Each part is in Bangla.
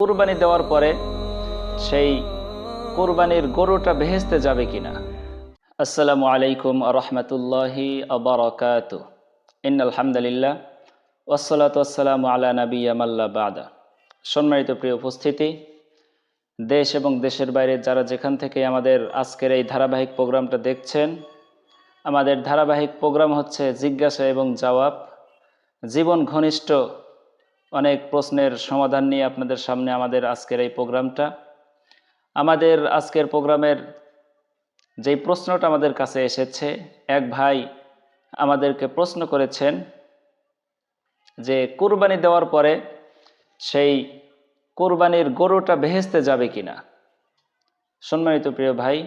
কুরবানি দেওয়ার পরে সেই কুরবানির গরুটা বেহেশতে যাবে কিনা। আসসালামু আলাইকুম ওয়া রাহমাতুল্লাহি ওয়া বারাকাতুহু। ইন্নাল হামদুলিল্লাহ ওয়াসসালাতু ওয়াসসালামু আলা নাবিয়্যা মাল্লা বা'দা। সম্মানিত প্রিয় উপস্থিতি, দেশ এবং দেশের বাইরে যারা যেখান থেকে আমাদের আজকের এই ধারাবাহিক প্রোগ্রামটা দেখছেন, আমাদের ধারাবাহিক প্রোগ্রাম হচ্ছে জিজ্ঞাসা এবং জবাব। জীবন ঘনিষ্ঠ অনেক প্রশ্নের সমাধান নিয়ে আপনাদের সামনে আমাদের আজকের এই প্রোগ্রামটা। আমাদের আজকের প্রোগ্রামের যেই প্রশ্নটা আমাদের কাছে এসেছে, এক ভাই আমাদেরকে প্রশ্ন করেছেন যে কুরবানি দেওয়ার পরে সেই কুরবানির গরুটা বেহেশতে যাবে কিনা। সম্মানিত প্রিয় ভাই,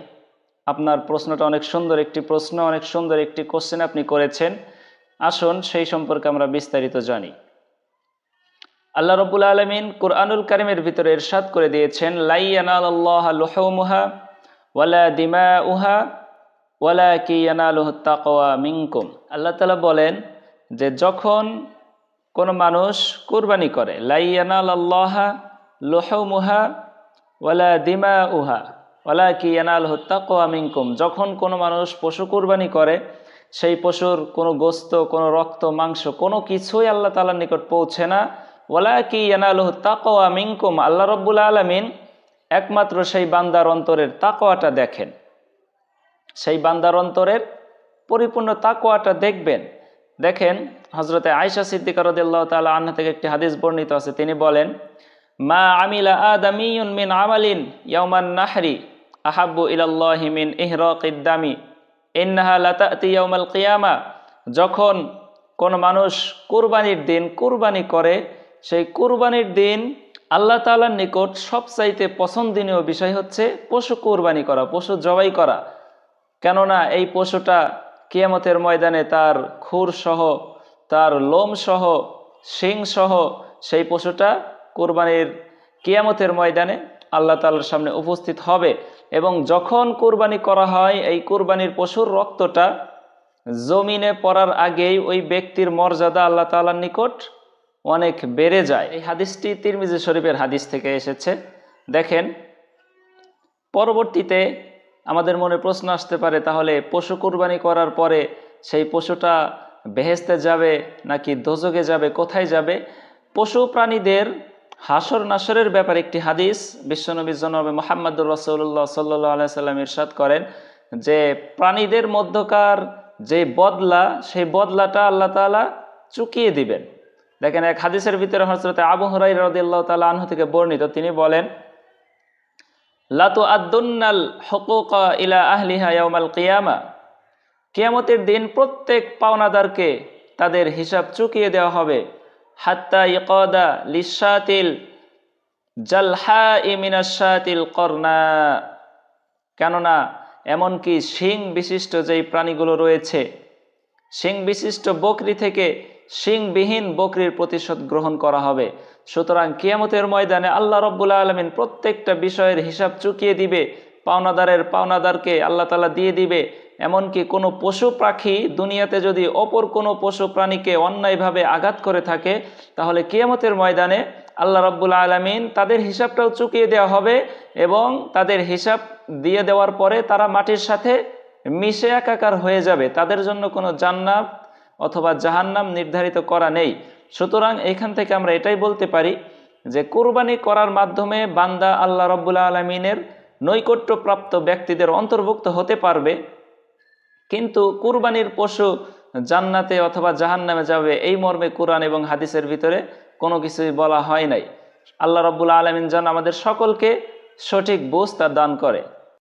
আপনার প্রশ্নটা অনেক সুন্দর একটি প্রশ্ন, অনেক সুন্দর একটি কোশ্চেন আপনি করেছেন। আসুন সেই সম্পর্কে আমরা বিস্তারিত জানি। আল্লাহ রাব্বুল আলামিন কুরআনুল কারীমের ভিতরে ইরশাদ করে দিয়েছেন, লা ইয়ানালুল্লাহা লুহুমুহা ওয়ালা দিমাউহা ওয়ালাকিন ইয়ানালুহুত তাকওয়া মিনকুম। আল্লাহ তাআলা বলেন যে যখন কোনো মানুষ কুরবানি করে, লা ইয়ানালুল্লাহা লুহুমুহা ওয়ালা দিমাউহা ওয়ালাকিন ইয়ানালুহুত তাকওয়া মিনকুম, যখন কোনো মানুষ পশু কুরবানি করে সেই পশুর কোনো গোস্ত, কোনো রক্ত, মাংস কোনো কিছুই আল্লাহ তাআলার নিকট পৌঁছে না। ওয়ালাকিন ইয়ানালুহুত তাকওয়া মিনকুম, আল্লাহ রাব্বুল আলামিন একমাত্র সেই বান্দার অন্তরের তাকওয়াটা দেখেন, সেই বান্দার অন্তরের পরিপূর্ণ তাকওয়াটা দেখবেন। দেখেন, হযরতে আয়েশা সিদ্দিকা রাদিয়াল্লাহু তাআলা আনহা থেকে একটি হাদিস বর্ণিত আছে, তিনি বলেন, মা আমিলা আদামিয়ুন মিন আমালিন ইয়াওমান নাহরি আহাব্বু ইলাল্লাহি মিন ইহরাকিদ দামি ইন্নাহা লাতাতি ইয়াউমাল কিয়ামা। যখন কোনো মানুষ কুরবানির দিন কুরবানি করে, সেই কুরবানির দিন আল্লাহ তাআলার নিকট সবচাইতে পছন্দনীয় বিষয় হচ্ছে পশু কুরবানি করা, পশু জবাই করা। কেননা এই পশুটা কিয়ামতের ময়দানে তার খুর সহ, তার লোম সহ, শিং সহ সেই পশুটা কুরবানির কিয়ামতের ময়দানে আল্লাহ তাআলার সামনে উপস্থিত হবে। এবং যখন কুরবানি করা হয়, এই কুরবানির পশুর রক্তটা জমিনে পড়ার আগেই ওই ব্যক্তির মর্যাদা আল্লাহ তাআলার নিকট অনেক বেড়ে যায়। এই হাদিসটি তিরমিজি শরীফের হাদিস থেকে এসেছে। দেখেন, পরবর্তীতে আমাদের মনে প্রশ্ন আসতে পারে, তাহলে পশু কুরবানি করার পরে সেই পশুটা বেহেশতে যাবে নাকি দোজখে যাবে, কোথায় যাবে? পশু প্রাণীদের হাসর নাসরের ব্যাপারে একটি হাদিস বিশ্বনবী জনাবে মুহাম্মদুর রাসূলুল্লাহ সাল্লাল্লাহু আলাইহি সাল্লাম ইরশাদ করেন যে প্রাণীদের মধ্যকার যে বদলা, সেই বদলাটা আল্লাহ তাআলা চুকিয়ে দিবেন। দেখেন, এক হাদিসের ভিতরে হযরতে আবু হুরায়রা রাদিয়াল্লাহু তাআলা আনহু থেকে বর্ণিত, তিনি বলেন, লা তুআদ্দুন্নাল হুকুকা ইলা আহলিহা ইয়াউমাল কিয়ামা, কিয়ামতের দিন প্রত্যেক পাওনাদারকে তাদের হিসাব চুকিয়ে দেওয়া হবে। হাত্তা ইকাদা লিশাতিল জালহাই মিনাশ শাতিল করনা, কেননা এমনকি শিং বিশিষ্ট যেই প্রাণীগুলো রয়েছে, শিং বিশিষ্ট বকরি থেকে শিংবিহীন বকরির প্রতিশোধ গ্রহণ করা হবে। সুতরাং কিয়ামতের ময়দানে আল্লাহ রাব্বুল আলামিন প্রত্যেকটা বিষয়ের হিসাব চুকিয়ে দিবে, পাওনাদারকে আল্লাহ তাআলা দিয়ে দিবে। এমনকি কোনো পশু পাখি দুনিয়াতে যদি অপর কোনো পশু প্রাণীকে অন্যায়ভাবে আঘাত করে থাকে, তাহলে কিয়ামতের ময়দানে আল্লাহ রাব্বুল আলামিন তাদের হিসাবটাও চুকিয়ে দেওয়া হবে এবং তাদের হিসাব দিয়ে দেওয়ার পরে তারা মাটির সাথে মিশে একাকার হয়ে যাবে। তাদের জন্য কোনো জান্নাত অথবা জাহান্নাম নির্ধারিত করা নেই। সুতরাং এখান থেকে আমরা এটাই বলতে পারি যে কুরবানি করার মাধ্যমে বান্দা আল্লাহ রাব্বুল আলামিনের নৈকট্যপ্রাপ্ত ব্যক্তিদের অন্তর্ভুক্ত হতে পারবে, কিন্তু কুরবানির পশু জান্নাতে অথবা জাহান্নামে যাবে এই মর্মে কোরআন এবং হাদিসের ভিতরে কোনো কিছুই বলা হয় নাই। আল্লাহ রাব্বুল আলামিন যেন আমাদের সকলকে সঠিক বুঝ তা দান করে।